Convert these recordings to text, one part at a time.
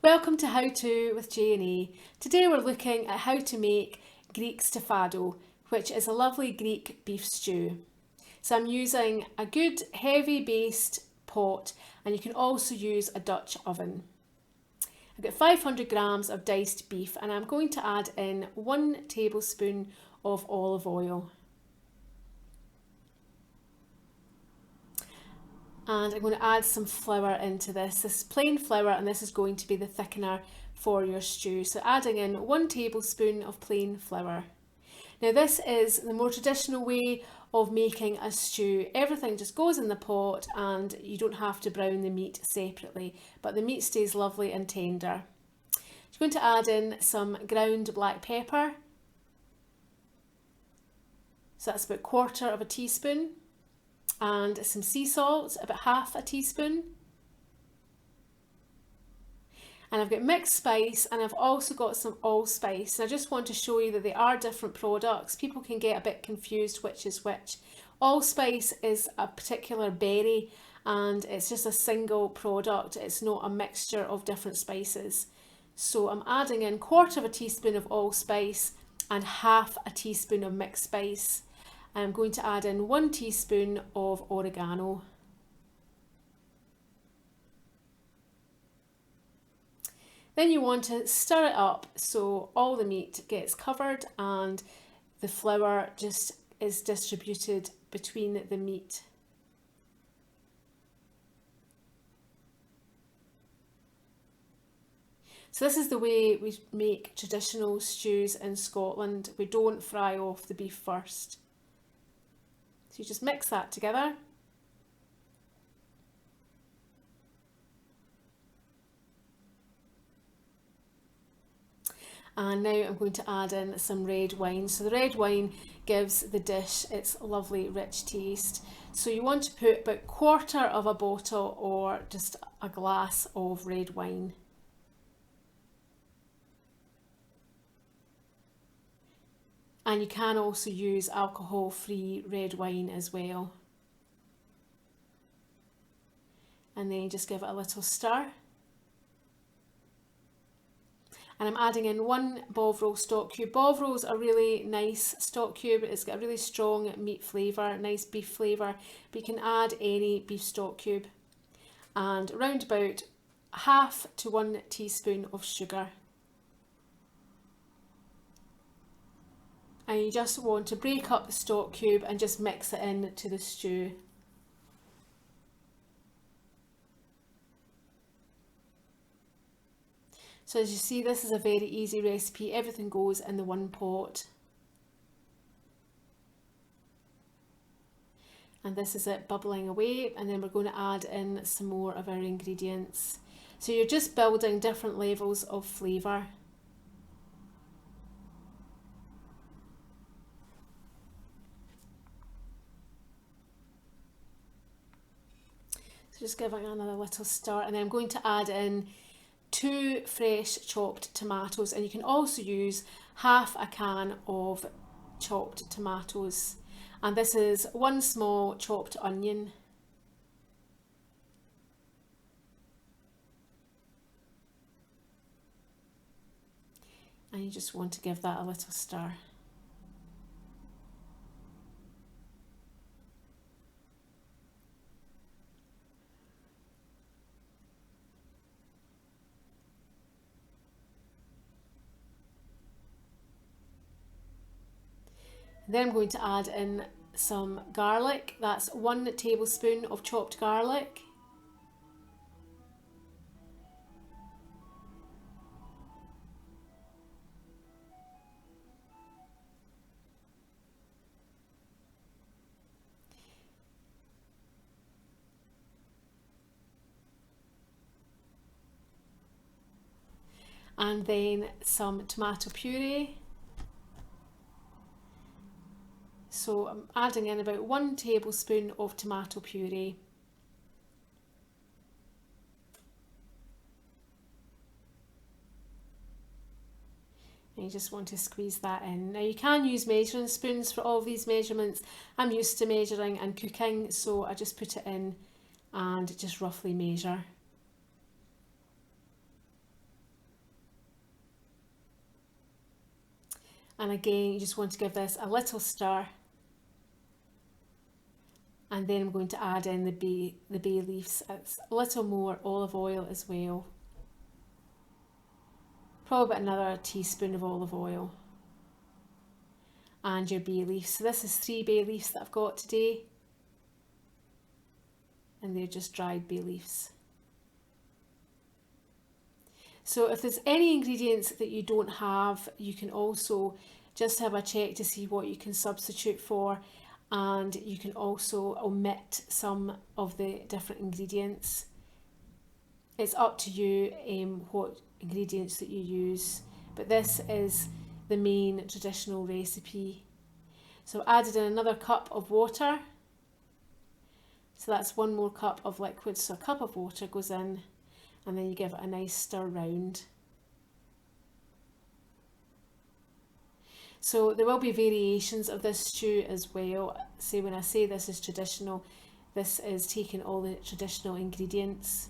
Welcome to How To with J&E. Today we're looking at how to make Greek Stifado, which is a lovely Greek beef stew. So I'm using a good heavy based pot, and you can also use a Dutch oven. I've got 500 grams of diced beef, and I'm going to add in 1 tablespoon of olive oil. And I'm going to add some flour into this. This is plain flour, and this is going to be the thickener for your stew. So adding in 1 tablespoon of plain flour. Now this is the more traditional way of making a stew. Everything just goes in the pot and you don't have to brown the meat separately, but the meat stays lovely and tender. You're going to add in some ground black pepper. So that's about 1/4 teaspoon. And some sea salt, about 1/2 teaspoon. And I've got mixed spice, and I've also got some allspice. And I just want to show you that they are different products. People can get a bit confused which is which. Allspice is a particular berry, and it's just a single product. It's not a mixture of different spices. So I'm adding in 1/4 teaspoon of allspice and 1/2 teaspoon of mixed spice. I'm going to add in 1 teaspoon of oregano. Then you want to stir it up so all the meat gets covered and the flour just is distributed between the meat. So this is the way we make traditional stews in Scotland. We don't fry off the beef first. So you just mix that together. And now I'm going to add in some red wine. So the red wine gives the dish its lovely rich taste. So you want to put about 1/4 bottle or just a glass of red wine. And you can also use alcohol-free red wine as well. And then just give it a little stir. And I'm adding in 1 Bovril stock cube. Bovril's a really nice stock cube. It's got a really strong meat flavour, nice beef flavour, but you can add any beef stock cube. And around about 1/2 to 1 teaspoon of sugar. And you just want to break up the stock cube and just mix it into the stew. So as you see, this is a very easy recipe. Everything goes in the one pot. And this is it bubbling away, and then we're going to add in some more of our ingredients. So you're just building different levels of flavour. Just giving another little stir, and then I'm going to add in 2 fresh chopped tomatoes, and you can also use 1/2 can of chopped tomatoes, and this is 1 small chopped onion. And you just want to give that a little stir. Then I'm going to add in some garlic. That's 1 tablespoon of chopped garlic. And then some tomato puree. So I'm adding in about 1 tablespoon of tomato puree. And you just want to squeeze that in. Now you can use measuring spoons for all of these measurements. I'm used to measuring and cooking, so I just put it in and just roughly measure. And again, you just want to give this a little stir. And then I'm going to add in the bay leaves. It's a little more olive oil as well. Probably about another teaspoon of olive oil. And your bay leaves. So this is 3 bay leaves that I've got today. And they're just dried bay leaves. So if there's any ingredients that you don't have, you can also just have a check to see what you can substitute for, and you can also omit some of the different ingredients. It's up to you what ingredients that you use, but this is the main traditional recipe. So I added in another cup of water. So that's 1 more cup of liquid, so a cup of water goes in, and then you give it a nice stir round. So there will be variations of this stew as well. See, when I say this is traditional, this is taking all the traditional ingredients,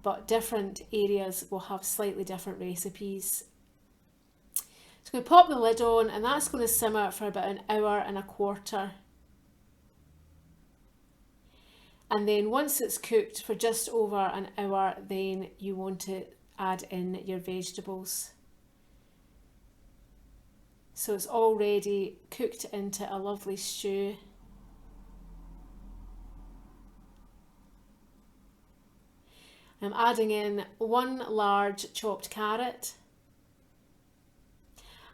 but different areas will have slightly different recipes. So I'm going to pop the lid on, and that's going to simmer for about 1 hour and a quarter. And then once it's cooked for just over 1 hour, then you want to add in your vegetables. So it's already cooked into a lovely stew. I'm adding in 1 large chopped carrot.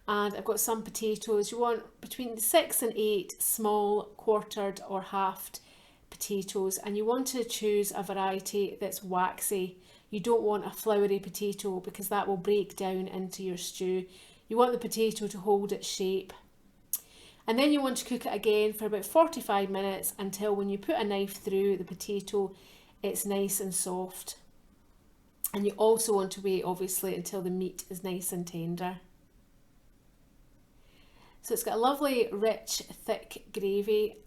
And I've got some potatoes. You want between 6 and 8 small quartered or halved potatoes, and you want to choose a variety that's waxy. You don't want a floury potato because that will break down into your stew. You want the potato to hold its shape. And then you want to cook it again for about 45 minutes until when you put a knife through the potato, it's nice and soft. And you also want to wait, obviously, until the meat is nice and tender. So it's got a lovely, rich, thick gravy.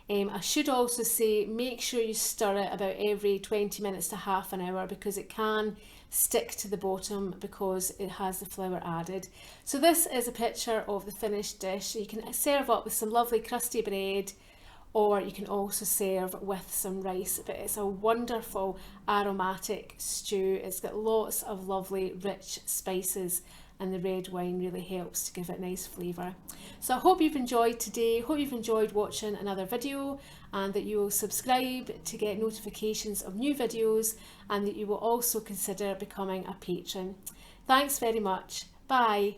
I should also say, make sure you stir it about every 20 minutes to half an hour, because it can stick to the bottom because it has the flour added. So this is a picture of the finished dish. You can serve up with some lovely crusty bread, or you can also serve with some rice, but it's a wonderful aromatic stew. It's got lots of lovely rich spices, and the red wine really helps to give it nice flavour. So I hope you've enjoyed today, hope you've enjoyed watching another video, and that you will subscribe to get notifications of new videos, and that you will also consider becoming a patron. Thanks very much. Bye.